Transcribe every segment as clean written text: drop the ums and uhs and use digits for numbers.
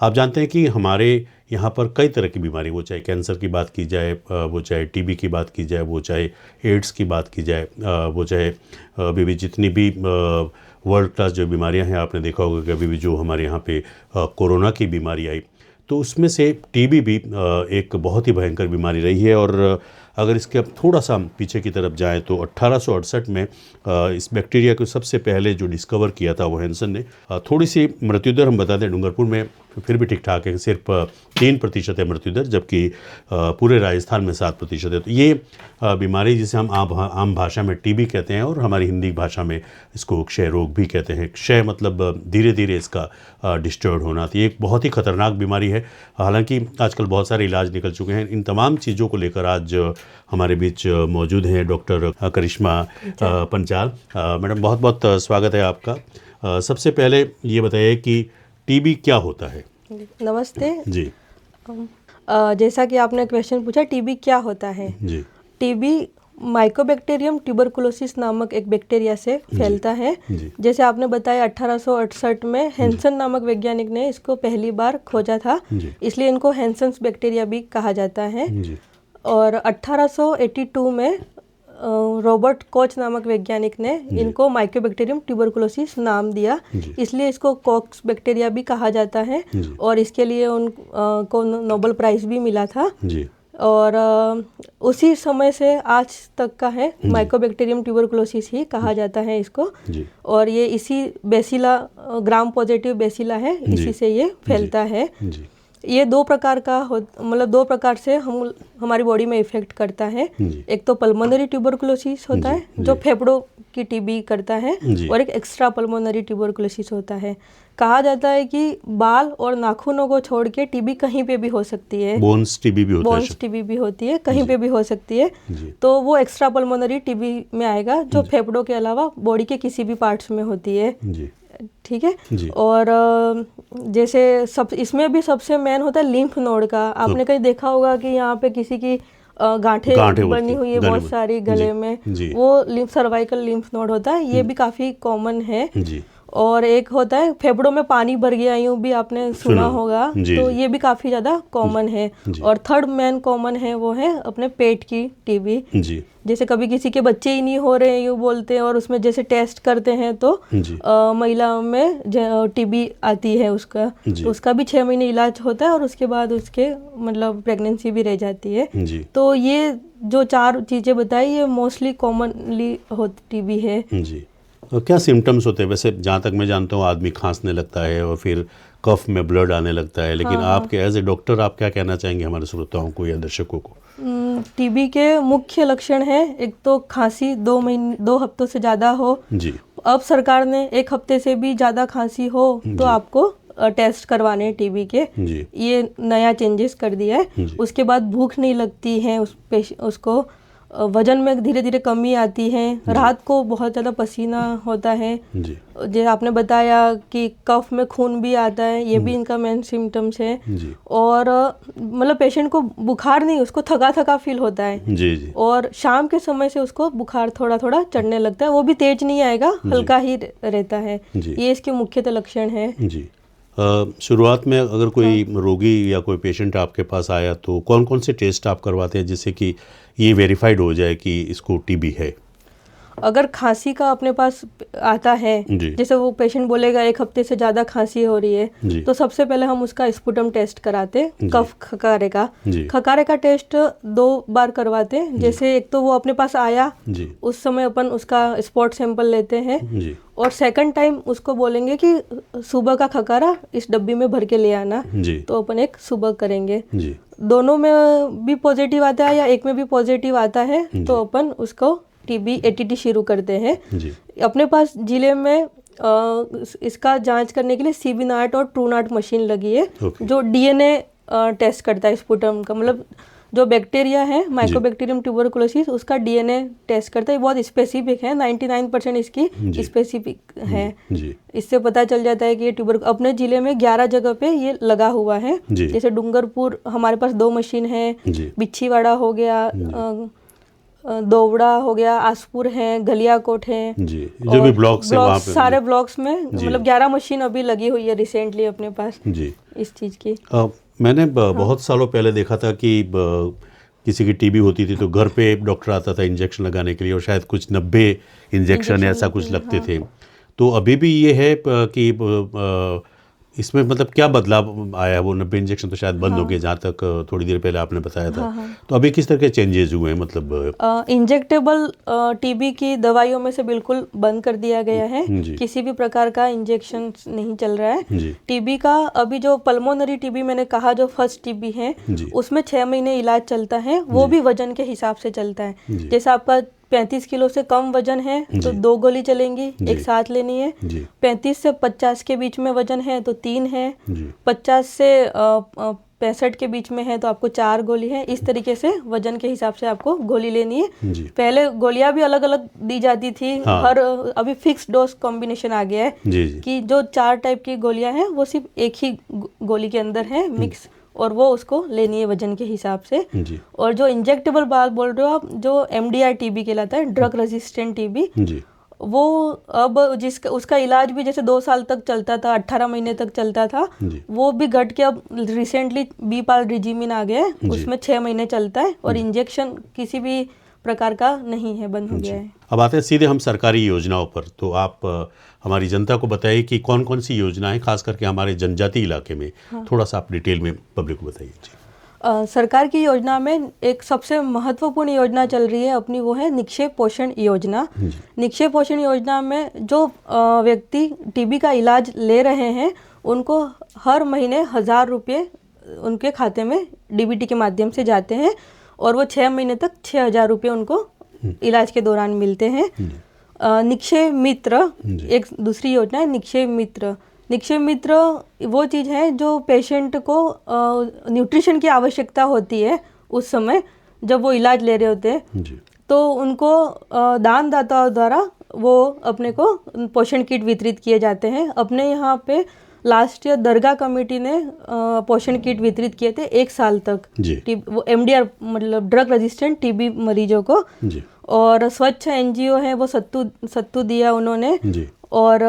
आप जानते हैं कि हमारे यहाँ पर कई तरह की बीमारी, वो चाहे कैंसर की बात की जाए, वो चाहे टीबी की बात की जाए, वो चाहे एड्स की बात की जाए, वो चाहे अभी भी जितनी भी वर्ल्ड क्लास जो बीमारियाँ हैं, आपने देखा होगा कि अभी भी जो हमारे यहाँ पे कोरोना की बीमारी आई, तो उसमें से टीबी भी एक बहुत ही भयंकर बीमारी रही है। और अगर इसके अब थोड़ा सा हम पीछे की तरफ जाएं तो 1868 में इस बैक्टीरिया को सबसे पहले जो डिस्कवर किया था वो हैंसन ने। थोड़ी सी मृत्युदर हम बता दें, डूंगरपुर में फिर भी ठीक ठाक है, सिर्फ 3% है मृत्युदर, जबकि पूरे राजस्थान में 7% है। तो ये बीमारी जिसे हम आम भाषा में टीबी कहते हैं और हमारी हिंदी भाषा में इसको क्षय रोग भी कहते हैं। क्षय मतलब धीरे धीरे इसका डिस्ट्रॉयड होना। तो ये एक बहुत ही खतरनाक बीमारी है। हालांकि आजकल बहुत सारे इलाज निकल चुके हैं। इन तमाम चीज़ों को लेकर आज हमारे बीच मौजूद हैं डॉक्टर करिश्मा पंचाल। मैडम, बहुत बहुत स्वागत है आपका। सबसे पहले ये बताइए कि टीबी क्या होता है? नमस्ते जी। जैसा कि आपने क्वेश्चन पूछा, टीबी क्या होता है जी। टीबी माइकोबैक्टीरियम ट्यूबरकुलोसिस नामक एक बैक्टीरिया से फैलता है। जैसे आपने बताया 1868 में हैंसन नामक वैज्ञानिक ने इसको पहली बार खोजा था, इसलिए इनको हैंसन्स बैक्टीरिया भी कहा जाता है। और 1882 में रॉबर्ट कोच नामक वैज्ञानिक ने इनको माइकोबैक्टीरियम ट्यूबरकुलोसिस नाम दिया, इसलिए इसको कॉक्स बैक्टीरिया भी कहा जाता है। और इसके लिए उनको नोबेल प्राइज भी मिला था। और उसी समय से आज तक का है, माइकोबैक्टीरियम ट्यूबरकुलोसिस ही कहा जाता है इसको। और ये इसी बेसिला, ग्राम पॉजिटिव बेसिला है, इसी से ये फैलता है। ये दो प्रकार का मतलब दो प्रकार से हमारी बॉडी में इफेक्ट करता है। एक तो पल्मोनरी ट्यूबरकुलोसिस होता है जो फेफड़ों की टीबी करता है, और एक एक्स्ट्रा पल्मोनरी ट्यूबरकुलोसिस होता है। कहा जाता है कि बाल और नाखूनों को छोड़ के टीबी कहीं पे भी हो सकती है। बोन्स टीबी भी होता है। बोन्स टीबी भी होती है, कहीं पे भी हो सकती है। तो वो एक्स्ट्रा पल्मोनरी टीबी में आएगा, जो फेफड़ों के अलावा बॉडी के किसी भी पार्ट्स में होती है। ठीक है। और जैसे सब इसमें भी सबसे मेन होता है लिम्फ नोड का। आपने कहीं देखा होगा कि यहाँ पे किसी की गांठें बनी हुई है बहुत सारी गले में, वो सर्वाइकल लिम्फ नोड होता है। ये भी काफी कॉमन है। और एक होता है फेफड़ों में पानी भर गया, यूं भी आपने सुना होगा, तो ये भी काफी ज्यादा कॉमन है। और थर्ड मेन कॉमन है वो है अपने पेट की टीबी। जैसे कभी किसी के बच्चे ही नहीं हो रहे यूं बोलते हैं, और उसमें जैसे टेस्ट करते हैं तो महिलाओं में टीबी आती है, उसका भी 6 महीने इलाज होता है, और उसके बाद उसके मतलब प्रेगनेंसी भी रह जाती है। तो ये जो 4 चीजें बताई, ये मोस्टली कॉमनली होती टीबी है। तो क्या सिम्टम्स होते हैं? वैसे जहाँ तक मैं जानता हूँ, आदमी खांसने लगता है और फिर कफ में ब्लड आने लगता है, लेकिन आपके एज ए डॉक्टर आप क्या कहना चाहेंगे हमारे श्रोताओं को या दर्शकों को? टीबी के मुख्य लक्षण है, एक तो खांसी 2 हफ्तों से ज़्यादा हो। अब सरकार ने 1 हफ्ते से भी ज़्यादा खांसी हो तो आपको टेस्ट करवाने टीबी के, ये नया चेंजेस कर दिया है। उसके बाद भूख नहीं लगती है उसको, वजन में धीरे धीरे कमी आती है, रात को बहुत ज़्यादा पसीना होता है। जो आपने बताया कि कफ में खून भी आता है, ये भी इनका मेन सिम्टम्स है। और मतलब पेशेंट को बुखार नहीं, उसको थका थका फील होता है। और शाम के समय से उसको बुखार थोड़ा थोड़ा चढ़ने लगता है, वो भी तेज नहीं आएगा, हल्का ही रहता है। ये इसके मुख्यतः लक्षण है। शुरुआत में अगर कोई रोगी या कोई पेशेंट आपके पास आया तो कौन कौन से टेस्ट आप करवाते हैं जिससे कि ये वेरीफाइड हो जाए कि इसको टीबी है? अगर खांसी का अपने पास आता है, जैसे वो पेशेंट बोलेगा 1 हफ्ते से ज़्यादा खांसी हो रही है, तो सबसे पहले हम उसका स्पुटम टेस्ट कराते, कफ खकारे का टेस्ट 2 बार करवाते। जैसे एक तो वो अपने पास आया, उस समय अपन उसका स्पॉट सैंपल लेते हैं, और सेकंड टाइम उसको बोलेंगे कि सुबह का खकारा इस डब्बी में भर के ले आना, तो अपन एक सुबह करेंगे। दोनों में भी पॉजिटिव आता है या एक में भी पॉजिटिव आता है तो अपन उसको टीबी एटीटी शुरू करते हैं। अपने पास जिले में इसका जांच करने के लिए सीबी नाट और ट्रू नाट मशीन लगी है, जो डीएनए टेस्ट करता है स्पुटम का, मतलब जो बैक्टीरिया है माइकोबैक्टीरियम ट्यूबरकुलोसिस, उसका डीएनए टेस्ट करता है। बहुत स्पेसिफिक है, 99% इसकी स्पेसिफिक है। इससे पता चल जाता है कि ये अपने जिले में 11 जगह पे ये लगा हुआ है। जैसे डूंगरपुर हमारे पास 2 मशीन है, बिच्छीवाड़ा हो गया, दोवड़ा हो गया, आसपुर है, गलियाकोट है जी, जो भी ब्लॉक्स है वहाँ पे सारे ब्लॉक्स में मतलब 11 मशीन अभी लगी हुई है रिसेंटली अपने पास जी इस चीज़ की। मैंने बहुत सालों पहले देखा था कि किसी की टीबी होती थी तो घर पे डॉक्टर आता था इंजेक्शन लगाने के लिए, और शायद कुछ 90 इंजेक्शन ऐसा कुछ लगते थे। तो अभी भी ये है कि इसमें मतलब क्या बदलाव आया है? वो 90 इंजेक्शन तो शायद बंद हो गए, जहाँ तक थोड़ी देर पहले आपने बताया था। तो अभी किस तरह के चेंजेस हुए हैं? मतलब इंजेक्टेबल टीबी की दवाइयों में से बिल्कुल बंद कर दिया गया है, किसी भी प्रकार का इंजेक्शन नहीं चल रहा है। टीबी का अभी जो पल्मोनरी टीबी मैंने कहा जो फर्स्ट टीबी है उसमें 6 महीने इलाज चलता है, वो भी वजन के हिसाब से चलता है। जैसे आपका 35 किलो से कम वजन है तो 2 गोली चलेंगी, एक साथ लेनी है। 35 से 50 के बीच में वजन है तो 3 है। 50 से 65 के बीच में है तो आपको 4 गोली है। इस तरीके से वजन के हिसाब से आपको गोली लेनी है। पहले गोलियां भी अलग अलग दी जाती थी, हर अभी फिक्स डोज कॉम्बिनेशन आ गया है कि जो 4 टाइप की गोलियां हैं वो सिर्फ एक ही गोली के अंदर है मिक्स, और वो उसको लेनी है वजन के हिसाब से। और जो इंजेक्टेबल बात बोल रहे हो आप, जो MDR टीबी कहलाता है, ड्रग रेजिस्टेंट टीबी, वो अब उसका इलाज भी जैसे 2 साल तक चलता था, 18 महीने तक चलता था, वो भी घट के अब रिसेंटली बीपाल रिजीमिन आ गया है, उसमें 6 महीने चलता है और इंजेक्शन किसी भी प्रकार का नहीं है, बंद हो गया है। अब आते हैं सीधे हम सरकारी योजनाओं पर। तो आप हमारी जनता को बताइए कि कौन कौन सी योजनाएं खास करके हमारे जनजातीय इलाके में, थोड़ा सा आप डिटेल में पब्लिक को बताइए। सरकार की योजना में एक सबसे महत्वपूर्ण योजना चल रही है अपनी, वो है निक्षय पोषण योजना। निक्षय पोषण योजना में जो व्यक्ति टीबी का इलाज ले रहे हैं उनको हर महीने 1000 रुपये उनके खाते में DBT के माध्यम से जाते हैं, और वो 6 महीने तक 6000 रुपये उनको इलाज के दौरान मिलते हैं। निक्षय मित्र एक दूसरी योजना है, निक्षय मित्र। निक्षय मित्र वो चीज़ है जो पेशेंट को न्यूट्रिशन की आवश्यकता होती है उस समय जब वो इलाज ले रहे होते हैं, तो उनको दानदाताओं द्वारा वो अपने को पोषण किट वितरित किए जाते हैं। अपने यहाँ पे लास्ट ईयर दरगाह कमेटी ने पोषण किट वितरित किए थे 1 साल तक, वो MDR मतलब ड्रग रेजिस्टेंट टीबी मरीजों को। और स्वच्छ NGO है वो सत्तू दिया उन्होंने। और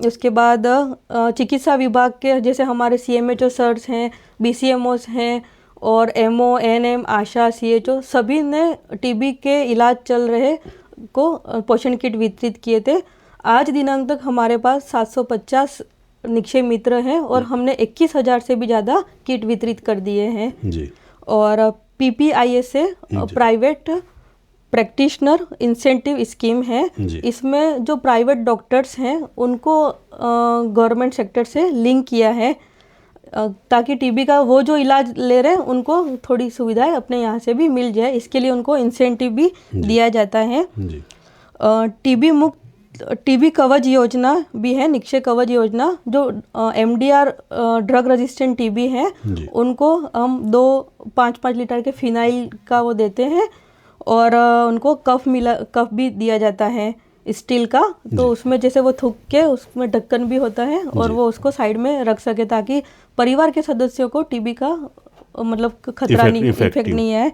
उसके बाद चिकित्सा विभाग के जैसे हमारे CMHO सर्स हैं, BCMOs हैं, और MO, NM, आशा, CHO सभी ने टीबी के इलाज चल रहे को पोषण किट वितरित किए थे। आज दिनांक तक हमारे पास 750 निक्षय मित्र हैं और हमने 21,000 से भी ज़्यादा किट वितरित कर दिए हैं। और PPISA private practitioner incentive scheme है, इसमें जो प्राइवेट डॉक्टर्स हैं उनको गवर्नमेंट सेक्टर से लिंक किया है ताकि टीबी का वो जो इलाज ले रहे हैं उनको थोड़ी सुविधाएं अपने यहाँ से भी मिल जाए, इसके लिए उनको इंसेंटिव भी दिया जाता है। टीबी कवच योजना भी है, निक्षय कवच योजना, जो MDR ड्रग रेजिस्टेंट टीबी है उनको हम 5-5 लीटर के फिनाइल का वो देते हैं, और उनको कफ भी दिया जाता है स्टील का, तो उसमें जैसे वो थूक के उसमें ढक्कन भी होता है और वो उसको साइड में रख सके ताकि परिवार के सदस्यों को टीबी का मतलब खतरा नहीं, इफेक्ट नहीं है।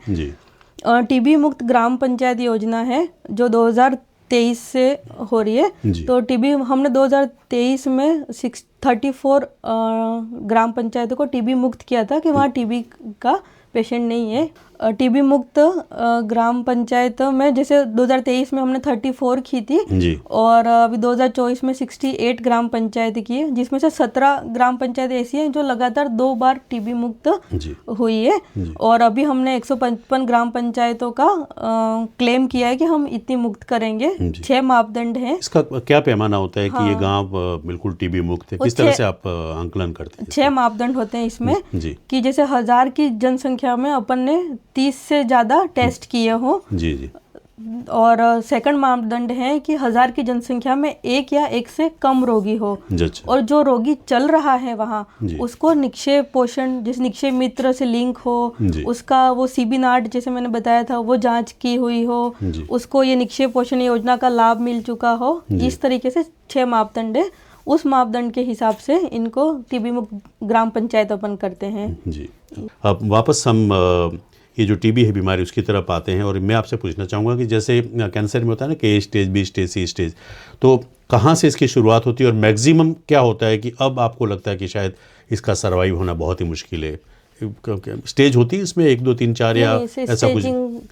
टीबी मुक्त ग्राम पंचायत योजना है जो 2023 से हो रही है। तो टीबी हमने 2023 में 34 ग्राम पंचायतों को टीबी मुक्त किया था कि वहाँ टीबी का पेशेंट नहीं है। टीबी मुक्त ग्राम पंचायत में जैसे 2023 में हमने 34 की थी और अभी 2024 में 68 ग्राम पंचायत की है, जिसमें से 17 ग्राम पंचायत ऐसी हैं जो लगातार 2 बार टीबी मुक्त हुई है। और अभी हमने 155 ग्राम पंचायतों का क्लेम किया है कि हम इतनी मुक्त करेंगे। 6 मापदंड हैं। इसका क्या पैमाना होता है कि ये गांव बिल्कुल टीबी मुक्त है? किस तरह से आप आंकलन करते हैं? 6 मापदंड होते हैं इसमें कि जैसे 1000 की जनसंख्या में अपन ने 30 से ज़्यादा टेस्ट किए हो। और सेकंड मापदंड है कि 1000 की जनसंख्या में 1 या 1 से कम रोगी हो। और जो रोगी चल रहा है वहाँ उसको निक्षय पोषण जिस निक्षय मित्र से लिंक हो, उसका वो CB नाट जैसे मैंने बताया था वो जांच की हुई हो, उसको ये निक्षय पोषण योजना का लाभ मिल चुका हो। इस तरीके से 6 मापदंड है, उस मापदंड के हिसाब से इनको टीबी मुक्त ग्राम पंचायत अपन करते हैं। अब वापस हम ये जो टीबी है बीमारी उसकी तरफ आते हैं। और मैं आपसे पूछना चाहूँगा कि जैसे कैंसर में होता है ना कि A stage, B stage, C stage, तो कहाँ से इसकी शुरुआत होती है और मैक्सिमम क्या होता है कि अब आपको लगता है कि शायद इसका सर्वाइव होना बहुत ही मुश्किल है? स्टेज होती है इसमें 1, 2, 3, 4 या नहीं, ऐसा कुछ?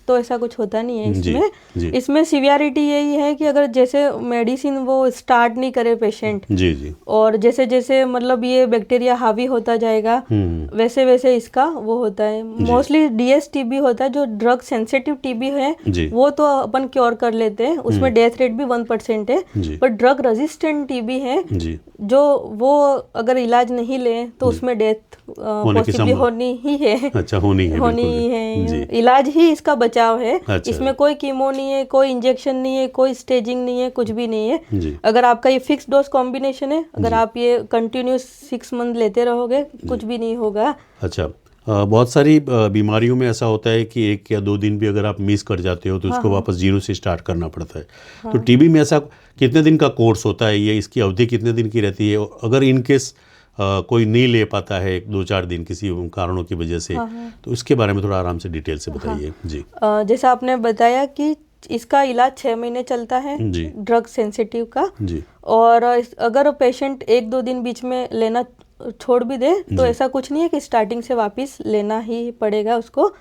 तो ऐसा कुछ होता नहीं है जी, इसमें। जी। इसमें सिवियरिटी यही है कि अगर जैसे मेडिसिन वो स्टार्ट नहीं करे पेशेंट, जी जी। और जैसे जैसे मतलब ये बैक्टीरिया हावी होता जाएगा वैसे वैसे इसका वो होता है। मोस्टली DS टीबी होता है, जो ड्रग सेंसिटिव टीबी है जी। वो तो अपन क्योर कर लेते हैं, उसमें डेथ रेट भी 1% है। जी। पर ड्रग रेजिस्टेंट टीबी है जी। जो वो अगर इलाज नहीं ले तो उसमें डेथ होने की पॉसिबली होनी ही है। अच्छा, होनी है, होनी बिल्कुल ही भी। जी। है, इलाज ही इसका बचाव है। अच्छा। इसमें कोई कीमो नहीं है, कोई इंजेक्शन नहीं है, कोई स्टेजिंग नहीं है, कुछ भी नहीं है। जी। अगर आपका ये फिक्स डोज कॉम्बिनेशन है, अगर आप ये कंटिन्यूस 6 मंथ लेते रहोगे कुछ भी नहीं होगा। अच्छा, बहुत सारी बीमारियों में ऐसा होता है कि 1 या 2 दिन भी अगर आप मिस कर जाते हो तो उसको वापस जीरो से स्टार्ट करना पड़ता है। तो टीबी में ऐसा कितने दिन का कोर्स होता है, ये इसकी अवधि कितने दिन की रहती है? और अगर इनकेस कोई नहीं ले पाता है 2-4 दिन किसी कारणों की वजह से, तो उसके बारे में थोड़ा आराम से डिटेल से बताइए। जी। जैसा आपने बताया कि इसका इलाज 6 महीने चलता है ड्रग सेंसिटिव का। जी। और अगर पेशेंट 1-2 दिन बीच में लेना छोड़ भी दे तो ऐसा कुछ नहीं है कि स्टार्टिंग से वापस लेना ही पड़ेगा उसको।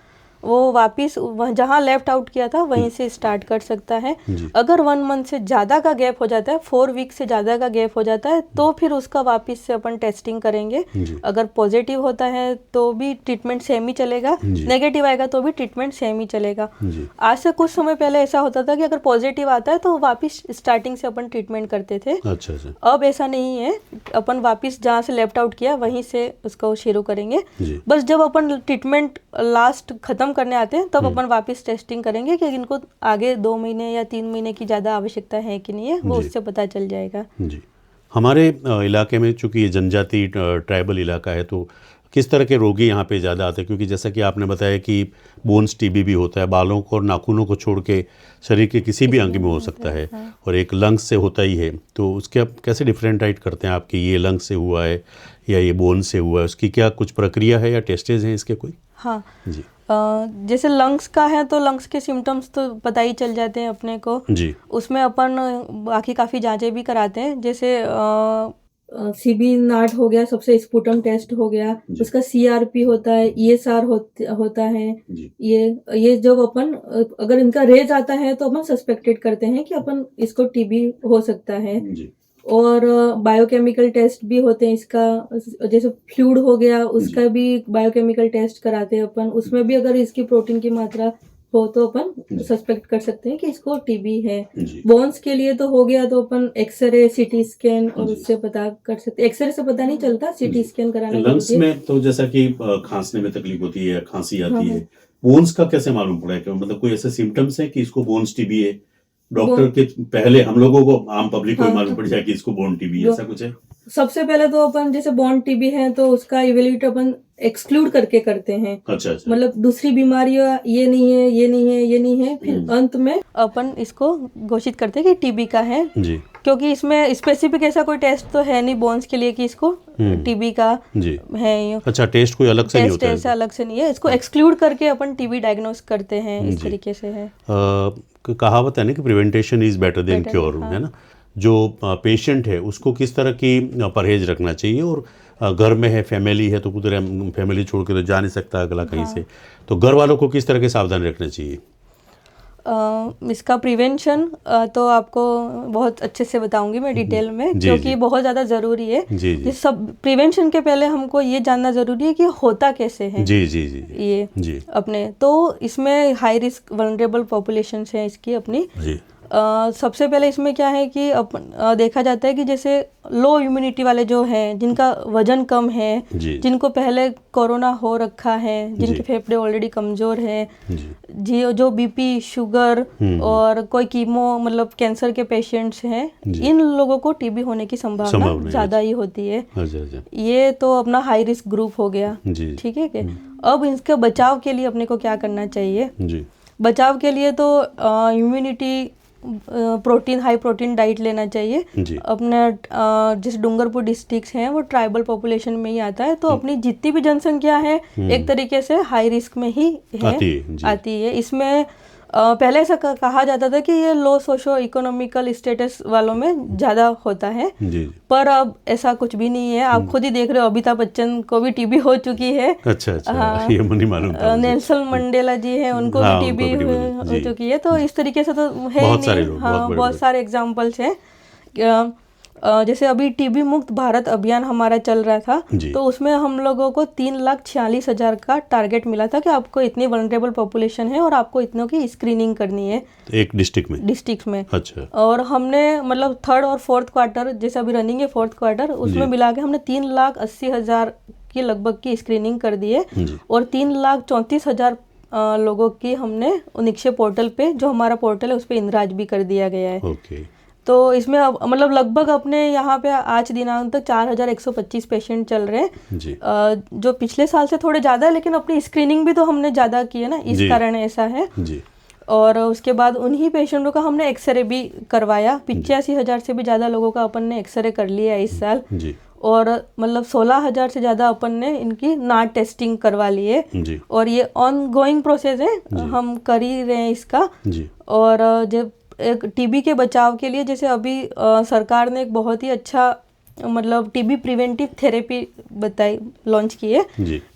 वो वापस जहाँ लेफ्ट आउट किया था वहीं से स्टार्ट कर सकता है। अगर 1 मंथ से ज़्यादा का गैप हो जाता है, 4 वीक से ज़्यादा का गैप हो जाता है, तो फिर उसका वापस से अपन टेस्टिंग करेंगे। अगर पॉजिटिव होता है तो भी ट्रीटमेंट सेम ही चलेगा, नेगेटिव आएगा तो भी ट्रीटमेंट सेम ही चलेगा। आज से कुछ समय पहले ऐसा होता था कि अगर पॉजिटिव आता है तो वापस स्टार्टिंग से अपन ट्रीटमेंट करते थे। अच्छा। अब ऐसा नहीं है, अपन वापस जहाँ से लेफ्ट आउट किया वहीं से उसको शुरू करेंगे। बस जब अपन ट्रीटमेंट लास्ट खत्म करने आते हैं तब अपन वापस टेस्टिंग करेंगे कि इनको आगे 2 महीने या 3 महीने की ज़्यादा आवश्यकता है कि नहीं है, वो उससे पता चल जाएगा। जी। हमारे इलाके में चूंकि ये जनजाति ट्राइबल इलाका है, तो किस तरह के रोगी यहाँ पे ज़्यादा आते हैं? क्योंकि जैसा कि आपने बताया कि बोन्स टीबी भी होता है, बालों को और नाखूनों को छोड़ के शरीर के किसी भी अंग में हो सकता है, और एक लंग्स से होता ही है। तो उसके आप कैसे डिफरेंटाइट करते हैं आप कि ये लंग्स से हुआ है या ये बोन से हुआ है? उसकी क्या कुछ प्रक्रिया है या टेस्टेज हैं इसके कोई? हाँ जी। जैसे लंग्स का है तो लंग्स के सिम्टम्स तो पता ही चल जाते हैं अपने को। जी। उसमें अपन बाकी काफ़ी जांचें भी कराते हैं, जैसे CB नाट हो गया, सबसे स्पुटम टेस्ट हो गया, उसका CRP होता है, ESR होता है। ये जब अपन अगर इनका रेज आता है तो अपन सस्पेक्टेड करते हैं कि अपन इसको टीबी हो सकता है। और बायोकेमिकल टेस्ट भी होते हैं इसका, जैसे फ्लूइड हो गया उसका भी बायोकेमिकल टेस्ट कराते हैं अपन। उसमें भी अगर इसकी प्रोटीन की मात्रा हो तो अपन सस्पेक्ट कर सकते हैं कि इसको टीबी है। बोन्स के लिए तो हो गया तो अपन एक्सरे, CT स्कैन और उससे पता कर सकते हैं। एक्सरे से पता नहीं चलता, CT स्कैन कराना। लंग्स में तो जैसा कि खांसने में तकलीफ होती है, खांसी आती है, बोन्स का कैसे मालूम पड़ा है? कि मतलब कोई ऐसे सिम्टम्स है कि इसको बोन्स टीबी है? डॉक्टर के पहले हम लोगों को, आम पब्लिक को मालूम पड़ जाए कि इसको बोन टीबी है, ऐसा कुछ है? सबसे पहले तो अपन जैसे बोन टीबी है तो उसका इवेल्यूएट अपन एक्सक्लूड करके करते हैं। अच्छा। मतलब दूसरी बीमारियां ये नहीं है, ये नहीं है, ये नहीं है, फिर अंत में अपन इसको घोषित करते हैं कि टीबी का है। जी। क्योंकि इसमें स्पेसिफिक ऐसा कोई टेस्ट तो है नहीं बोन्स के लिए कि इसको टीबी का है। अच्छा, टेस्ट कोई अलग से नहीं होता है? टेस्ट ऐसा अलग से नहीं है, इसको एक्सक्लूड करके अपन टीबी डायग्नोस करते हैं, इस तरीके से है। कहावत है ना कि prevention is better than cure, है ना? जो पेशेंट है उसको किस तरह की परहेज रखना चाहिए? और घर में है, फैमिली है, तो पूरे फैमिली छोड़ के तो जा नहीं सकता अगला कहीं से, तो घर वालों को किस तरह के सावधान रखना चाहिए? इसका प्रिवेंशन तो आपको बहुत अच्छे से बताऊंगी मैं डिटेल में, क्योंकि बहुत ज़्यादा ज़रूरी है। ये सब प्रिवेंशन के पहले हमको ये जानना ज़रूरी है कि होता कैसे है। ये अपने तो इसमें हाई रिस्क वल्नरेबल पॉपुलेशन है इसकी अपनी। सबसे पहले इसमें क्या है कि देखा जाता है कि जैसे लो इम्यूनिटी वाले जो हैं, जिनका वजन कम है, जिनको पहले कोरोना हो रखा है, जिनके फेफड़े ऑलरेडी कमज़ोर है, जो BP, शुगर और कोई कीमो मतलब कैंसर के पेशेंट्स हैं, इन लोगों को टीबी होने की संभावना ज़्यादा ही होती है। ये तो अपना हाई रिस्क ग्रुप हो गया, ठीक है। अब इसके बचाव के लिए अपने को क्या करना चाहिए? बचाव के लिए तो immunity protein high protein diet लेना चाहिए। जी। अपने जैसे डूंगरपुर डिस्ट्रिक्ट हैं वो ट्राइबल पॉपुलेशन में ही आता है, तो अपनी जितनी भी जनसंख्या है एक तरीके से हाई रिस्क में ही आती है। इसमें पहले ऐसा कहा जाता था कि ये लो सोशो इकोनॉमिकल स्टेटस वालों में ज़्यादा होता है, पर अब ऐसा कुछ भी नहीं है। आप खुद ही देख रहे हो, अमिताभ बच्चन को भी टीबी हो चुकी है। अच्छा। हाँ, ये मुझे मालूम था। नेल्सन मंडेला जी हैं, उनको भी टीबी हो चुकी है। तो इस तरीके से तो है ही नहीं। हाँ, बहुत सारे एग्जाम्पल्स हैं। जैसे अभी टीबी मुक्त भारत अभियान हमारा चल रहा था, तो उसमें हम लोगों को 3,46,000 का टारगेट मिला था कि आपको इतनी वल्नरेबल पॉपुलेशन है और आपको इतनों की स्क्रीनिंग करनी है एक डिस्ट्रिक्ट में। अच्छा। और हमने मतलब 3rd और 4th क्वार्टर, जैसे अभी रनिंग है 4th क्वार्टर, उसमें मिला के हमने 3,80,000 की लगभग की स्क्रीनिंग कर दी है और 3,34,000 लोगों की हमने निक्षय पोर्टल पे, जो हमारा पोर्टल है, उस पर इंद्राज भी कर दिया गया है। तो इसमें मतलब लगभग अपने यहाँ पे आज दिनांक तक 4,125 पेशेंट चल रहे हैं, जो पिछले साल से थोड़े ज़्यादा है, लेकिन अपनी स्क्रीनिंग भी तो हमने ज़्यादा की है ना, इस कारण ऐसा है। और उसके बाद उन्हीं पेशेंटों का हमने एक्सरे भी करवाया। 85,000 से भी ज़्यादा लोगों का अपन ने एक्सरे कर लिया है इस साल, और मतलब 16,000 से ज़्यादा अपन ने इनकी नाट टेस्टिंग करवा ली है, और ये ऑन गोइंग प्रोसेस है, हम कर ही रहे हैं इसका। और जब एक टीबी के बचाव के लिए, जैसे अभी सरकार ने एक बहुत ही अच्छा मतलब टीबी प्रिवेंटिव थेरेपी लॉन्च की है।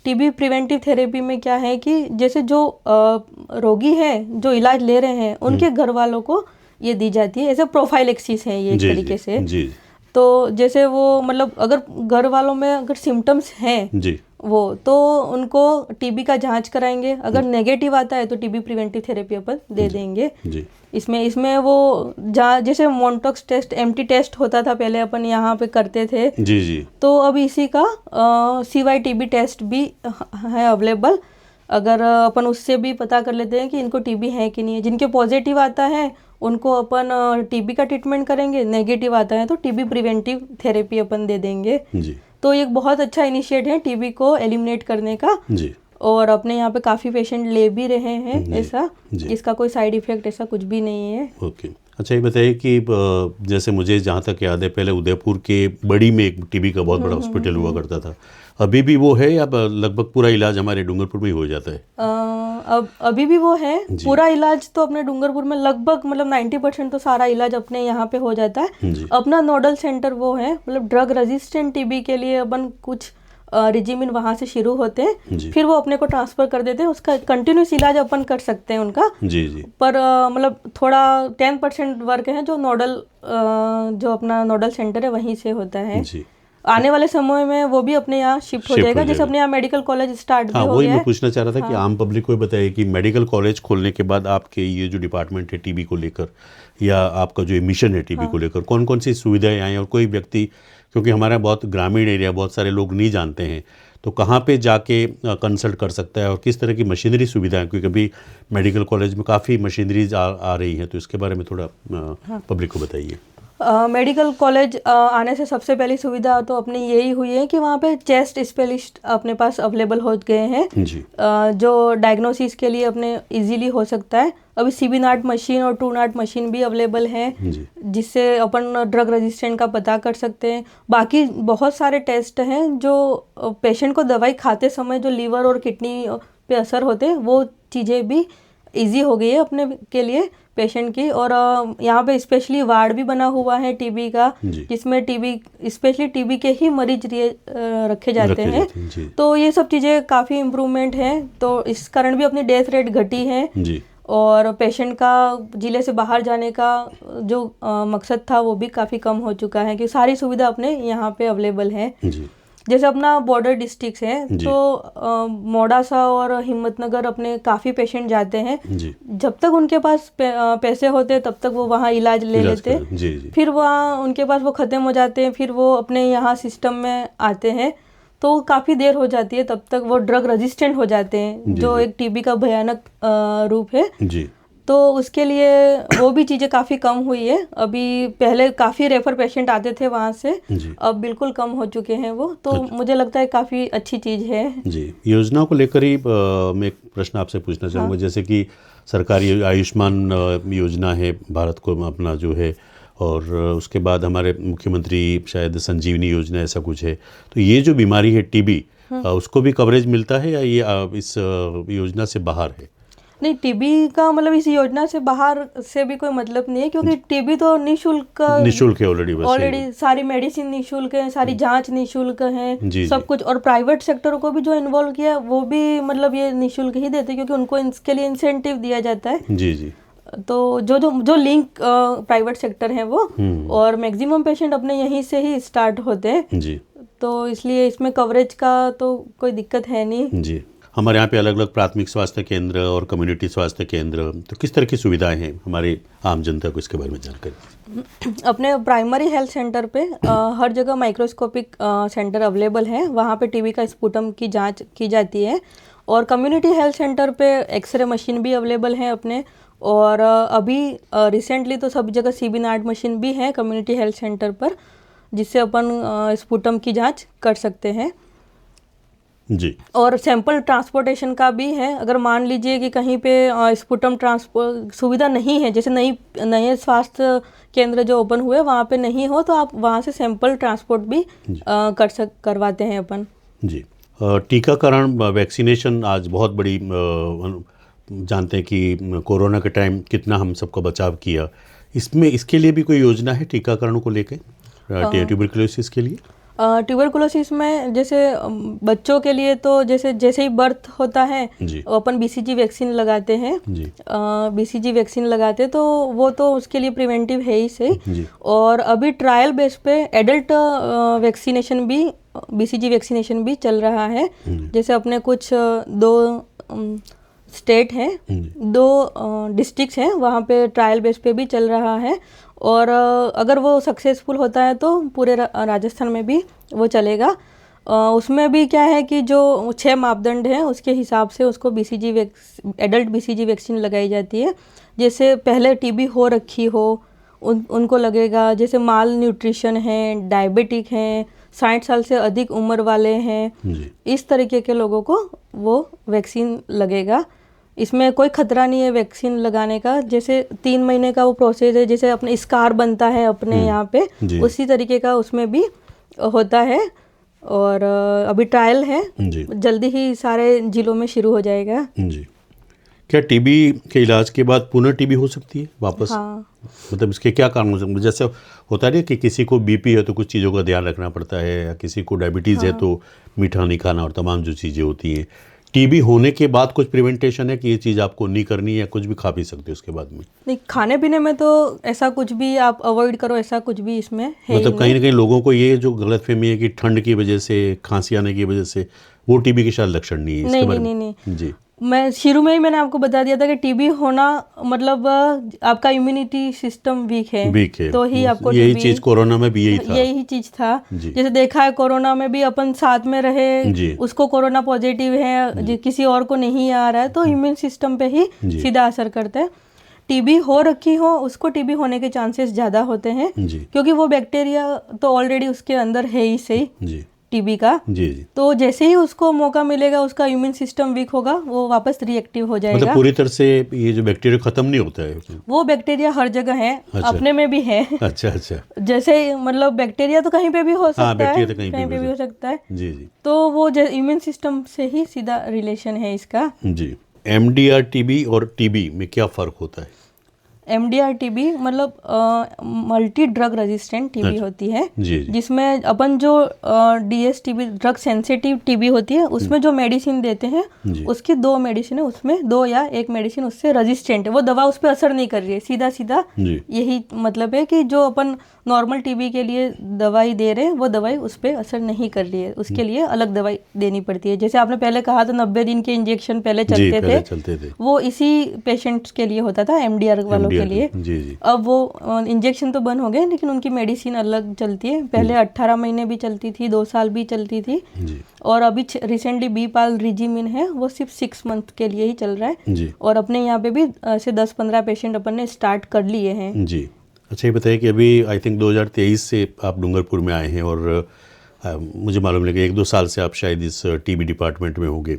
टीबी प्रिवेंटिव थेरेपी में क्या है कि जैसे जो रोगी हैं, जो इलाज ले रहे हैं, उनके घर वालों को ये दी जाती है। ऐसे प्रोफाइलेक्सिस है ये एक तरीके से। तो जैसे वो मतलब अगर घर वालों में अगर सिम्टम्स हैं वो, तो उनको टीबी का जांच कराएंगे। अगर नेगेटिव आता है तो टीबी प्रिवेंटिव थेरेपी अपन दे देंगे। इसमें वो जैसे मोन्टॉक्स टेस्ट, एमटी टेस्ट होता था पहले, अपन यहाँ पे करते थे। तो अब इसी का CYTB टेस्ट भी है अवेलेबल। अगर अपन उससे भी पता कर लेते हैं कि इनको टीबी है कि नहीं है। जिनके पॉजिटिव आता है उनको अपन टीबी का ट्रीटमेंट करेंगे, नेगेटिव आता है तो टीबी प्रिवेंटिव थेरेपी अपन दे देंगे। तो एक बहुत अच्छा इनिशिएटिव है टीबी को एलिमिनेट करने का, और अपने यहाँ पे काफ़ी पेशेंट ले भी रहे हैं। ऐसा इसका कोई साइड इफेक्ट ऐसा कुछ भी नहीं है। ओके। अच्छा, ये बताइए कि जैसे मुझे जहाँ तक याद है, पहले उदयपुर के बड़ी में एक टीबी का बहुत बड़ा हॉस्पिटल हुआ करता था, अभी भी वो है या लगभग पूरा इलाज हमारे डूंगरपुर में ही हो जाता है? अब अभी भी वो है, पूरा इलाज तो अपने डूंगरपुर में लगभग मतलब 90% तो सारा इलाज अपने यहाँ पे हो जाता है। अपना नोडल सेंटर वो है, मतलब ड्रग रेजिस्टेंट टीबी के लिए अपन कुछ रिजिमिन वहाँ से शुरू होते हैं, फिर वो अपने को ट्रांसफ़र कर देते हैं, उसका कंटिन्यूस इलाज अपन कर सकते हैं उनका। पर मतलब थोड़ा 10% वर्क है जो जो अपना नोडल सेंटर है वहीं से होता है। आने वाले समय में वो भी अपने यहाँ शिफ्ट हो जाएगा, जैसे अपने यहाँ मेडिकल कॉलेज स्टार्ट भी हो गया है। वही मैं पूछना चाह रहा था कि आम पब्लिक को बताइए कि मेडिकल कॉलेज खोलने के बाद आपके ये जो डिपार्टमेंट है टीबी को लेकर, या आपका जो मिशन है टीबी को लेकर, कौन कौन सी सुविधाएं आई, और कोई व्यक्ति, क्योंकि हमारा बहुत ग्रामीण एरिया, बहुत सारे लोग नहीं जानते हैं, तो कहाँ पे जाके कंसल्ट कर सकता है, और किस तरह की मशीनरी सुविधाएं, क्योंकि अभी मेडिकल कॉलेज में काफ़ी मशीनरीज आ रही हैं, तो इसके बारे में थोड़ा पब्लिक को बताइए। मेडिकल कॉलेज आने से सबसे पहली सुविधा तो अपनी यही हुई है कि वहाँ पे चेस्ट स्पेशलिस्ट अपने पास अवेलेबल हो गए हैं, जो डायग्नोसिस के लिए अपने इजीली हो सकता है। अभी CB नाट मशीन और 2 नाट मशीन भी अवेलेबल है, जिससे अपन ड्रग रेजिस्टेंट का पता कर सकते हैं। बाकी बहुत सारे टेस्ट हैं जो पेशेंट को दवाई खाते समय जो लीवर और किडनी पे असर होते हैं, वो चीज़ें भी इजी हो गई है अपने के लिए पेशेंट की। और यहाँ पे स्पेशली वार्ड भी बना हुआ है टीबी का, जिसमें स्पेशली टीबी के ही मरीज रखे जाते हैं। तो ये सब चीज़ें काफ़ी इम्प्रूवमेंट है, तो इस कारण भी अपनी डेथ रेट घटी है, और पेशेंट का जिले से बाहर जाने का जो मकसद था वो भी काफ़ी कम हो चुका है, कि सारी सुविधा अपने यहाँ पे अवेलेबल है। जैसे अपना बॉर्डर डिस्ट्रिक्ट है, तो मोडासा और हिम्मतनगर अपने काफ़ी पेशेंट जाते हैं। जब तक उनके पास पैसे होते तब तक वो वहाँ इलाज ले लेते, फिर वहाँ उनके पास वो ख़त्म हो जाते हैं, फिर वो अपने यहाँ सिस्टम में आते हैं, तो काफ़ी देर हो जाती है, तब तक वो ड्रग रेजिस्टेंट हो जाते हैं, जो एक टीबी का भयानक रूप है। तो उसके लिए वो भी चीज़ें काफ़ी कम हुई है। अभी पहले काफ़ी रेफर पेशेंट आते थे वहाँ से, जी अब बिल्कुल कम हो चुके हैं वो। तो मुझे लगता है काफ़ी अच्छी चीज़ है। जी। योजना को लेकर ही मैं एक प्रश्न आपसे पूछना चाहूँगा। जैसे कि सरकारी आयुष्मान योजना है भारत को अपना जो है, और उसके बाद हमारे मुख्यमंत्री शायद संजीवनी योजना ऐसा कुछ है। तो ये जो बीमारी है टीबी, उसको भी कवरेज मिलता है या ये इस योजना से बाहर है? नहीं, टीबी का मतलब इस योजना से बाहर से भी कोई मतलब नहीं है, क्योंकि टीबी तो निःशुल्क निःशुल्क है ऑलरेडी। सारी मेडिसिन निःशुल्क है, सारी जांच निःशुल्क है, सब कुछ। और प्राइवेट सेक्टर को भी जो इन्वॉल्व किया वो भी मतलब ये निःशुल्क ही देते, क्योंकि उनको इसके लिए इंसेंटिव दिया जाता है। जी जी। तो जो लिंक प्राइवेट सेक्टर है वो, और मैक्सिमम पेशेंट अपने यहीं से ही स्टार्ट होते हैं जी। तो इसलिए इसमें कवरेज का तो कोई दिक्कत है नहीं जी। हमारे यहाँ पे अलग अलग प्राथमिक स्वास्थ्य केंद्र और कम्युनिटी स्वास्थ्य केंद्र, तो किस तरह की सुविधाएं हैं हमारी आम जनता को, इसके बारे में जानकारी? अपने प्राइमरी हेल्थ सेंटर पे हर जगह माइक्रोस्कोपिक सेंटर अवेलेबल है, वहाँ पे टीबी का स्पुटम की जांच की जाती है। और कम्युनिटी हेल्थ सेंटर पे एक्सरे मशीन भी अवेलेबल है अपने। और अभी रिसेंटली तो सब जगह सीबी-नाट मशीन भी है कम्युनिटी हेल्थ सेंटर पर, जिससे अपन स्पुटम की जांच कर सकते हैं। जी। और सैंपल ट्रांसपोर्टेशन का भी है। अगर मान लीजिए कि कहीं पे स्पुटम ट्रांसपोर्ट सुविधा नहीं है, जैसे नए स्वास्थ्य केंद्र जो ओपन हुए वहाँ पे नहीं हो, तो आप वहाँ से सैंपल ट्रांसपोर्ट भी करवाते हैं अपन। जी। टीकाकरण, वैक्सीनेशन आज बहुत बड़ी जानते हैं कि कोरोना के टाइम कितना हम सबका बचाव किया। इसके लिए भी कोई योजना है टीकाकरण को लेकर, ट्यूबरकुलोसिस के लिए? ट्यूबरकुलोसिस में जैसे बच्चों के लिए तो जैसे ही बर्थ होता है अपन बीसीजी वैक्सीन लगाते हैं। बीसीजी वैक्सीन लगाते तो वो तो उसके लिए प्रिवेंटिव है ही सही। और अभी ट्रायल बेस पे एडल्ट वैक्सीनेशन भी, बीसीजी वैक्सीनेशन भी चल रहा है। जैसे अपने कुछ दो स्टेट हैं, दो डिस्ट्रिक्ट्स हैं, वहाँ पे ट्रायल बेस पे भी चल रहा है। और अगर वो सक्सेसफुल होता है तो पूरे राजस्थान में भी वो चलेगा। उसमें भी क्या है कि जो 6 मापदंड हैं उसके हिसाब से उसको एडल्ट बीसीजी वैक्सीन लगाई जाती है। जैसे पहले टीबी हो रखी हो उनको लगेगा, जैसे माल न्यूट्रिशन है, डायबिटिक हैं, 60 साल से अधिक उम्र वाले हैं, इस तरीके के लोगों को वो वैक्सीन लगेगा। इसमें कोई खतरा नहीं है वैक्सीन लगाने का। जैसे 3 महीने का वो प्रोसेस है, जैसे अपने स्कार बनता है अपने यहाँ पे, उसी तरीके का उसमें भी होता है। और अभी ट्रायल है, जल्दी ही सारे जिलों में शुरू हो जाएगा। जी। क्या टीबी के इलाज के बाद पुनः टीबी हो सकती है वापस? हाँ। मतलब इसके क्या कारण हो सकते हैं? जैसे होता है कि किसी को बीपी है तो कुछ चीज़ों का ध्यान रखना पड़ता है, या किसी को डायबिटीज़ है तो मीठा नहीं खाना, और तमाम जो चीज़ें होती हैं। टीबी होने के बाद कुछ प्रिवेंटेशन है कि ये चीज़ आपको नहीं करनी है, या कुछ भी खा पी सकते हो उसके बाद में? नहीं, खाने पीने में तो ऐसा कुछ भी आप अवॉइड करो, ऐसा कुछ भी इसमें है मतलब कहीं ना कहीं लोगों को ये जो गलतफहमी है कि ठंड की वजह से, खांसी आने की वजह से वो टीबी के शायद लक्षण नहीं है। नहीं। जी। मैं शुरू में ही मैंने आपको बता दिया था कि टीबी होना मतलब आपका इम्यूनिटी सिस्टम वीक है तो ही आपको यही चीज कोरोना में भी यही चीज था। जैसे देखा है कोरोना में भी अपन साथ में रहे, उसको कोरोना पॉजिटिव है, किसी और को नहीं आ रहा है, तो इम्यून सिस्टम पे ही सीधा असर करता है। टीबी हो रखी हो उसको टीबी होने के चांसेस ज़्यादा होते हैं, क्योंकि वो बैक्टीरिया तो ऑलरेडी उसके अंदर है ही सही टीबी का। जी। तो जैसे ही उसको मौका मिलेगा, उसका इम्यून सिस्टम वीक होगा, वो वापस रिएक्टिव हो जाएगा। मतलब पूरी तरह से ये जो बैक्टीरिया खत्म नहीं होता है? वो बैक्टीरिया हर जगह है। अच्छा। अपने में भी है। अच्छा। जैसे मतलब बैक्टीरिया तो कहीं पे भी हो सकता है, बैक्टीरिया तो कहीं पे भी हो सकता है। जी। तो वो इम्यून सिस्टम से ही सीधा रिलेशन है इसका। जी। एमडीआर टीबी और टीबी में क्या फ़र्क होता है? एमडीआर टीबी मतलब मल्टी ड्रग रेजिस्टेंट टीबी होती है, जिसमें अपन जो DS TB drug sensitive TB होती है, उसमें जो मेडिसिन देते हैं उसकी 2 मेडिसिन है, उसमें 2 या 1 मेडिसिन उससे रेजिस्टेंट है, वो दवा उस पर असर नहीं कर रही है। सीधा यही मतलब है कि जो अपन नॉर्मल टीबी के लिए दवाई दे रहे हैं वो दवाई उस पर असर नहीं कर रही है, उसके लिए अलग दवाई देनी पड़ती है। जैसे आपने पहले कहा था 90 दिन के इंजेक्शन पहले चलते थे, वो इसी पेशेंट्स के लिए होता था, एमडीआर वालों के लिए। जी जी। अब वो इंजेक्शन तो बंद हो गए, लेकिन उनकी मेडिसिन अलग चलती है। पहले 18 महीने भी चलती थी, 2 साल भी चलती थी जी। और अभी रिसेंटली बीपाल रिजीमिन है, वो सिर्फ 6 मंथ के लिए ही चल रहा है जी। और अपने यहाँ पे भी ऐसे 10-15 पेशेंट अपन ने स्टार्ट कर लिए हैं। जी। अच्छा, ये बताइए कि अभी आई थिंक 2023 से आप डूंगरपुर में आए हैं और मुझे मालूम है कि 1-2 साल से आप शायद इस टीबी डिपार्टमेंट में होंगे।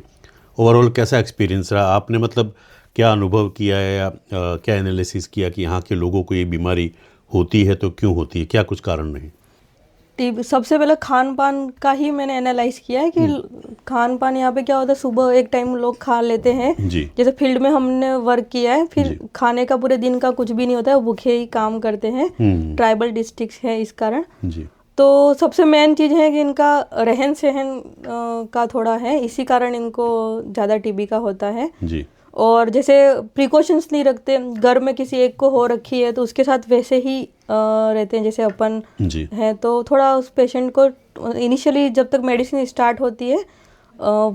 ओवरऑल कैसा एक्सपीरियंस रहा? आपने मतलब क्या अनुभव किया है या क्या एनालिसिस किया कि यहाँ के लोगों को ये बीमारी होती है तो क्यों होती है, क्या कुछ कारण नहीं? टीबी सबसे पहले खान पान का ही मैंने एनालाइज किया है कि खान पान यहाँ पे क्या होता है, सुबह एक टाइम लोग खा लेते हैं। जी। जैसे फील्ड में हमने वर्क किया है, फिर जी। खाने का पूरे दिन का कुछ भी नहीं होता है, वो भूखे ही काम करते हैं। ट्राइबल डिस्ट्रिक्ट है इस कारण। जी। तो सबसे मेन चीज़ है कि इनका रहन सहन का थोड़ा है, इसी कारण इनको ज़्यादा टीबी का होता है। जी। और जैसे प्रिकॉशंस नहीं रखते, घर में किसी एक को हो रखी है तो उसके साथ वैसे ही रहते हैं जैसे अपन जी। है, तो थोड़ा उस पेशेंट को इनिशियली जब तक मेडिसिन स्टार्ट होती है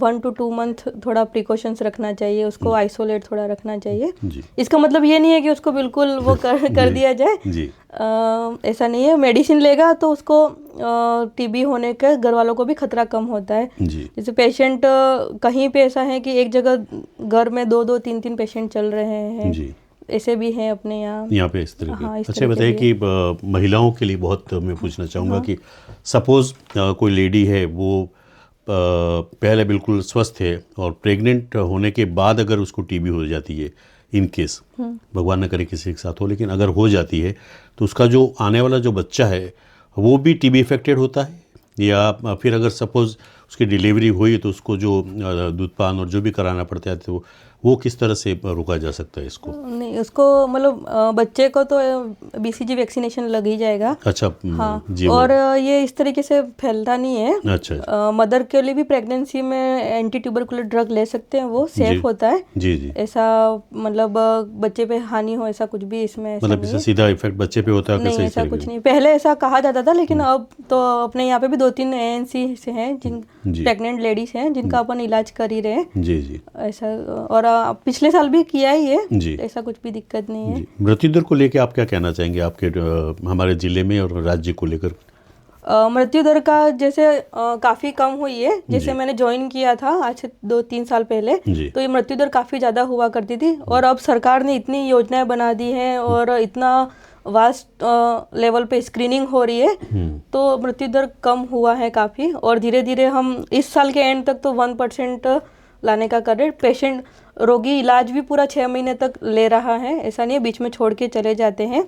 1 to 2 मंथ थोड़ा प्रिकॉशंस रखना चाहिए, उसको आइसोलेट थोड़ा रखना चाहिए। जी। इसका मतलब ये नहीं है कि उसको बिल्कुल वो कर दिया जाए। जी। ऐसा नहीं है, मेडिसिन लेगा तो उसको टीबी होने के घर वालों को भी खतरा कम होता है। जी। जैसे पेशेंट कहीं पे ऐसा है कि एक जगह घर में 2-2 3-3 पेशेंट चल रहे हैं। जी। ऐसे भी हैं अपने यहाँ पे इस तरह के। हाँ, इस अच्छा, तरह के बताइए भी कि महिलाओं के लिए बहुत मैं पूछना चाहूँगा कि सपोज़ कोई लेडी है, वो पहले बिल्कुल स्वस्थ है और प्रेग्नेंट होने के बाद अगर उसको टीबी हो जाती है, इन केस भगवान न करे किसी के साथ हो, लेकिन अगर हो जाती है तो उसका जो आने वाला जो बच्चा है वो भी टीबी इफेक्टेड होता है, या फिर अगर सपोज़ उसकी डिलीवरी हुई तो उसको जो दूधपान और जो भी कराना पड़ता है तो वो किस तरह से रोका जा सकता है इसको? नहीं, उसको मतलब बच्चे को तो बीसीजी वैक्सीनेशन लग ही जाएगा। अच्छा। हाँ। जी। और ये इस तरीके से फैलता नहीं है। अच्छा। मदर के लिए भी प्रेगनेंसी में एंटी ट्यूबरकुलर ड्रग ले सकते हैं, वो सेफ होता है। जी जी। ऐसा मतलब बच्चे पे हानि हो ऐसा कुछ भी इसमें ऐसा मतलब इससे सीधा इफेक्ट बच्चे पे होता है? नहीं, ऐसा कुछ नहीं। पहले ऐसा कहा जाता था, लेकिन अब तो अपने यहाँ पे भी 2-3 एएनसी से हैं जिन प्रेग्नेंट लेडीज हैं जिनका अपन इलाज कर ही रहे हैं। जी जी। ऐसा, और पिछले साल भी किया ही है जी। ऐसा कुछ भी दिक्कत नहीं है। मृत्यु दर को लेकर आप क्या कहना चाहेंगे आपके हमारे जिले में और राज्य को लेकर? मृत्यु दर का जैसे काफ़ी कम हुई है। जैसे मैंने ज्वाइन किया था आज से 2-3 साल पहले, तो ये मृत्यु दर काफ़ी ज़्यादा हुआ करती थी, और अब सरकार ने इतनी योजनाएं बना दी हैं और इतना वास्ट लेवल पे स्क्रीनिंग हो रही है, तो मृत्यु दर कम हुआ है काफ़ी। और धीरे धीरे हम इस साल के एंड तक तो 1% लाने का कर रहे। पेशेंट रोगी इलाज भी पूरा 6 महीने तक ले रहा है, ऐसा नहीं है बीच में छोड़ के चले जाते हैं।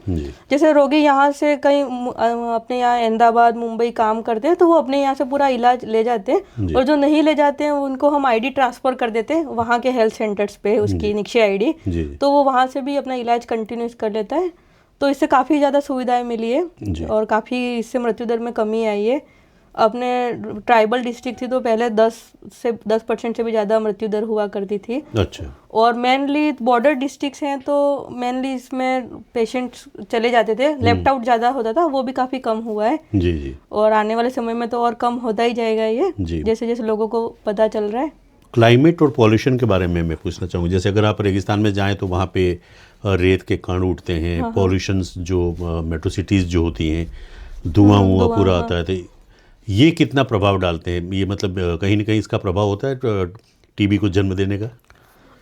जैसे रोगी यहाँ से कहीं अपने यहाँ अहमदाबाद मुंबई काम करते हैं तो वो अपने यहाँ से पूरा इलाज ले जाते हैं, और जो नहीं ले जाते हैं उनको हम आईडी ट्रांसफ़र कर देते हैं वहाँ के हेल्थ सेंटर्स पे, उसकी निक्षय आईडी, तो वो वहाँ से भी अपना इलाज कंटिन्यूस कर लेता है। तो इससे काफ़ी ज़्यादा सुविधाएं मिली है और काफ़ी इससे मृत्यु दर में कमी आई है। अपने ट्राइबल डिस्ट्रिक्ट थी तो पहले 10% से भी ज़्यादा मृत्यु दर हुआ करती थी। अच्छा। और मेनली बॉर्डर डिस्ट्रिक्ट्स हैं तो मेनली इसमें पेशेंट्स चले जाते थे, लेफ्ट आउट ज़्यादा होता था, वो भी काफ़ी कम हुआ है। जी जी। और आने वाले समय में तो और कम होता ही जाएगा ये, जैसे जैसे लोगों को पता चल रहा है। क्लाइमेट और पॉल्यूशन के बारे में मैं पूछना चाहूँगा। जैसे अगर आप रेगिस्तान में जाएं तो वहाँ पे रेत के कण उठते हैं, पॉल्यूशंस जो मेट्रो सिटीज़ जो होती हैं, धुआं पूरा आता है, तो ये कितना प्रभाव डालते हैं? ये मतलब कहीं ना कहीं इसका प्रभाव होता है टीबी को जन्म देने का?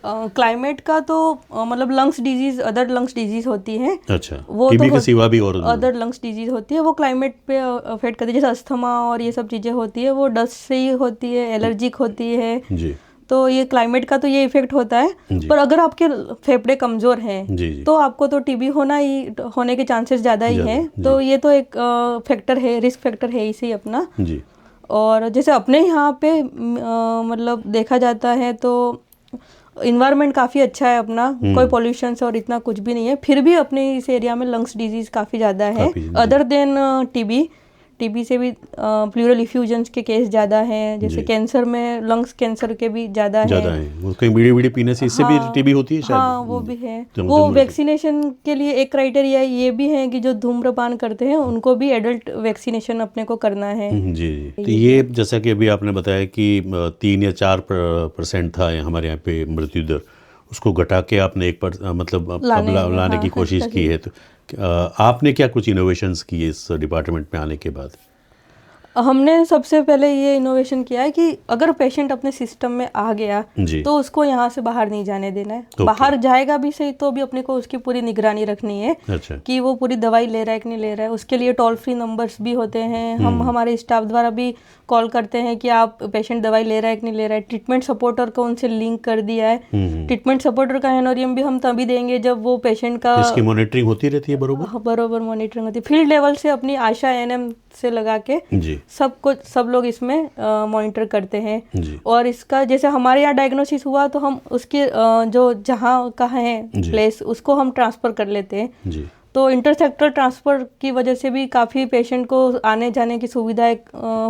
क्लाइमेट का तो मतलब lungs disease, other lungs disease होती है। अच्छा। वो टीबी के सिवा भी और अदर लंग्स डिजीज होती है, वो क्लाइमेट पे अफेक्ट करती है। जैसे अस्थमा और ये सब चीज़ें होती है वो डस्ट से ही होती है, एलर्जिक होती है जी। तो ये क्लाइमेट का तो ये इफेक्ट होता है, पर अगर आपके फेफड़े कमज़ोर हैं तो आपको तो टीबी होने के चांसेस ज़्यादा ही हैं। तो ये तो एक फैक्टर है, रिस्क फैक्टर है इसी अपना जी। और जैसे अपने यहाँ पे मतलब देखा जाता है तो इन्वायरमेंट काफ़ी अच्छा है अपना, कोई पॉल्यूशन और इतना कुछ भी नहीं है, फिर भी अपने इस एरिया में लंग्स डिजीज़ काफ़ी ज़्यादा है। अदर देन टीबी से भी प्लूरल इफ्यूजन्स के केस ज़्यादा हैं। जैसे कैंसर में लंग्स कैंसर के भी ज़्यादा हैं। वो कहीं बीड़ी पीने से इससे भी टीबी होती है शायद। हाँ, वो भी है। वो वैक्सीनेशन के लिए एक क्राइटेरिया ये भी है कि जो धूम्रपान करते हैं उनको भी एडल्ट वैक्सीनेशन अपने को करना है जी। तो ये जैसा कि अभी आपने बताया कि 3 या 4% था हमारे यहाँ पे मृत्यु दर, उसको घटा के आपने एक पर मतलब अब लाने हाँ, की कोशिश की है। तो आपने क्या कुछ इनोवेशंस किए इस डिपार्टमेंट में आने के बाद? हमने सबसे पहले ये इनोवेशन किया है कि अगर पेशेंट अपने सिस्टम में आ गया जी। तो उसको यहाँ से बाहर नहीं जाने देना है। Okay. बाहर जाएगा भी सही तो भी अपने को उसकी पूरी निगरानी रखनी है अच्छा। कि वो पूरी दवाई ले रहा है कि नहीं ले रहा है। उसके लिए टोल फ्री नंबर्स भी होते हैं, हम हमारे स्टाफ द्वारा भी कॉल करते हैं कि आप पेशेंट दवाई ले रहा है कि नहीं ले रहा है। ट्रीटमेंट सपोर्टर को उनसे लिंक कर दिया है। ट्रीटमेंट सपोर्टर का हेनोरियम भी हम तभी देंगे जब वो पेशेंट का इसकी मॉनिटरिंग होती रहती है बरोबर? बरोबर मॉनिटरिंग होती है। फील्ड लेवल से अपनी आशा एएनएम से लगा के जी। सब लोग इसमें मॉनिटर करते हैं। जी। और इसका जैसे हमारे यहाँ डायग्नोसिस हुआ तो हम उसके जो जहाँ का है प्लेस उसको हम ट्रांसफ़र कर लेते हैं। जी। तो इंटरसेक्टर ट्रांसफ़र की वजह से भी काफ़ी पेशेंट को आने जाने की सुविधाएं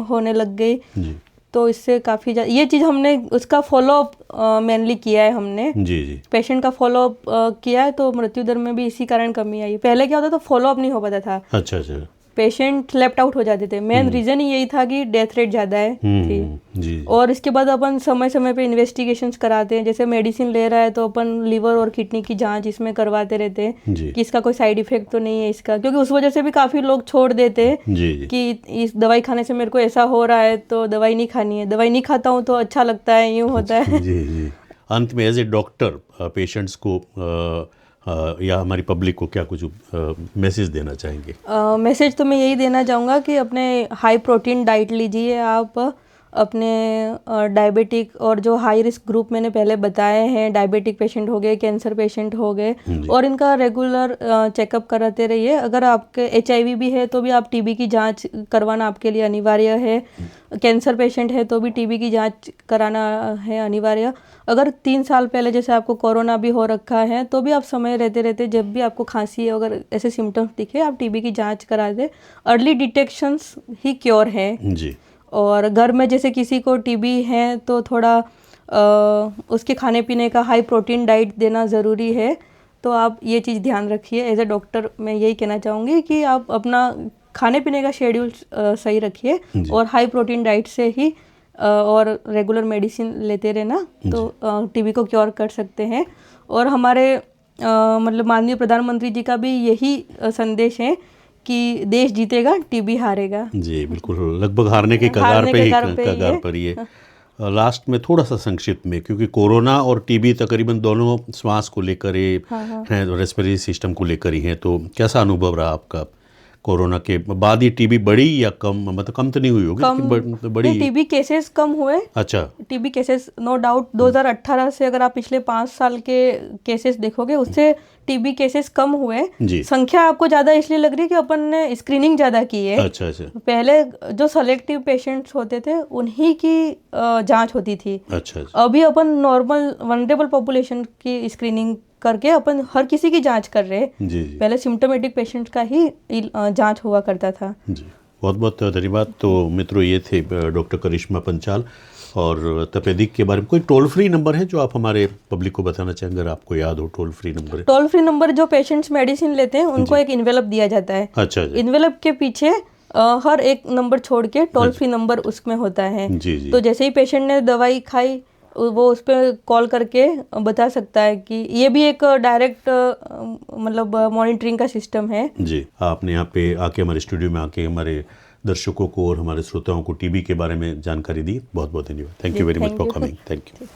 होने लग गई। जी। तो इससे काफ़ी ये चीज़ हमने उसका फॉलोअप मेनली किया है हमने। जी। जी। पेशेंट का फॉलोअप किया है तो मृत्यु दर में भी इसी कारण कमी आई। पहले क्या होता था, फॉलोअप नहीं हो पाता था, अच्छा अच्छा। पेशेंट लेफ्ट आउट हो जाते थे। मेन रीजन ही यही था कि डेथ रेट ज़्यादा है थी। जी। और इसके बाद अपन समय समय पे इन्वेस्टिगेशंस कराते हैं। जैसे मेडिसिन ले रहा है तो अपन लीवर और किडनी की जांच इसमें करवाते रहते हैं जी। कि इसका कोई साइड इफेक्ट तो नहीं है इसका, क्योंकि उस वजह से भी काफ़ी लोग छोड़ देते हैं जी। जी। कि इस दवाई खाने से मेरे को ऐसा हो रहा है तो दवाई नहीं खानी है। दवाई नहीं खाता हूँ तो अच्छा लगता है, यूँ होता है। जी। जी। अंत में एज ए डॉक्टर पेशेंट्स को या हमारी पब्लिक को क्या कुछ मैसेज देना चाहेंगे? मैसेज तो मैं यही देना चाहूँगा कि अपने हाई प्रोटीन डाइट लीजिए आप। अपने डायबिटिक और जो हाई रिस्क ग्रुप मैंने पहले बताए हैं, डायबिटिक पेशेंट हो गए, कैंसर पेशेंट हो गए, और इनका रेगुलर चेकअप कराते रहिए। अगर आपके HIV भी है तो भी आप TB की जांच करवाना आपके लिए अनिवार्य है। कैंसर पेशेंट है तो भी TB की जांच कराना है अनिवार्य। अगर 3 साल पहले जैसे आपको कोरोना भी हो रखा है तो भी आप समय रहते रहते जब भी आपको खांसी है, अगर ऐसे सिम्टम्स दिखे, आप TB की जांच करा दें। अर्ली डिटेक्शंस ही क्योर है। जी। और घर में जैसे किसी को TB है तो थोड़ा उसके खाने पीने का हाई प्रोटीन डाइट देना ज़रूरी है। तो आप ये चीज़ ध्यान रखिए। एज ए डॉक्टर मैं यही कहना चाहूँगी कि आप अपना खाने पीने का शेड्यूल सही रखिए और हाई प्रोटीन डाइट से ही और रेगुलर मेडिसिन लेते रहना तो TB को क्योर कर सकते हैं। और हमारे मतलब माननीय प्रधानमंत्री जी का भी यही संदेश है कि देश जीतेगा, TB हारेगा। जी बिल्कुल, लगभग हारने के कगार पर ही है। लास्ट में थोड़ा सा संक्षिप्त में, क्योंकि कोरोना और TB तकरीबन दोनों श्वास को लेकर हैं, रेस्पिरेटरी सिस्टम को लेकर ही हैं, तो कैसा अनुभव रहा आपका? कोरोना के बाद ही TB बढ़ी या कम? मतलब कम तो नहीं हुई होगी, लेकिन बढ़ी। TB केसेस कम हुए। अच्छा। TB केसेस नो डाउट 2018 से अगर आप पिछले 5 साल के केसेस देखोगे उससे TB केसेस कम हुए। संख्या आपको ज़्यादा इसलिए लग रही है कि अपन ने स्क्रीनिंग ज़्यादा की है। अच्छा अच्छा। पहले जो सेलेक्टिव पेशेंट्स होते थे उन्हीं की जांच होती थी। अच्छा। अभी अपन नॉर्मल वनरेबल पॉपुलेशन की स्क्रीनिंग करके अपन हर किसी की जांच कर रहे हैं। जी। पहले सिम्टोमेटिक पेशेंट्स का ही जांच हुआ करता था। जी, बहुत बहुत धन्यवाद। तो मित्रों, ये थे डॉक्टर करिश्मा पंचाल। और तपेदिक के बारे में कोई टोल फ्री नंबर है जो आप हमारे पब्लिक को बताना चाहेंगे, अगर आपको याद हो? टोल फ्री नंबर है? टोल फ्री नंबर जो पेशेंट्स मेडिसिन लेते हैं उनको एक इन्वेलप दिया जाता है। अच्छा। इन्वेलप के पीछे हर एक नंबर छोड़ के टोल फ्री नंबर उसमें होता है। जी। तो जैसे ही पेशेंट ने दवाई खाई वो उस पर कॉल करके बता सकता है कि ये भी एक डायरेक्ट मतलब मॉनिटरिंग का सिस्टम है। जी, आपने यहाँ पे आके हमारे स्टूडियो में आके हमारे दर्शकों को और हमारे श्रोताओं को TB के बारे में जानकारी दी। बहुत बहुत धन्यवाद। Thank you very much for coming. Thank you.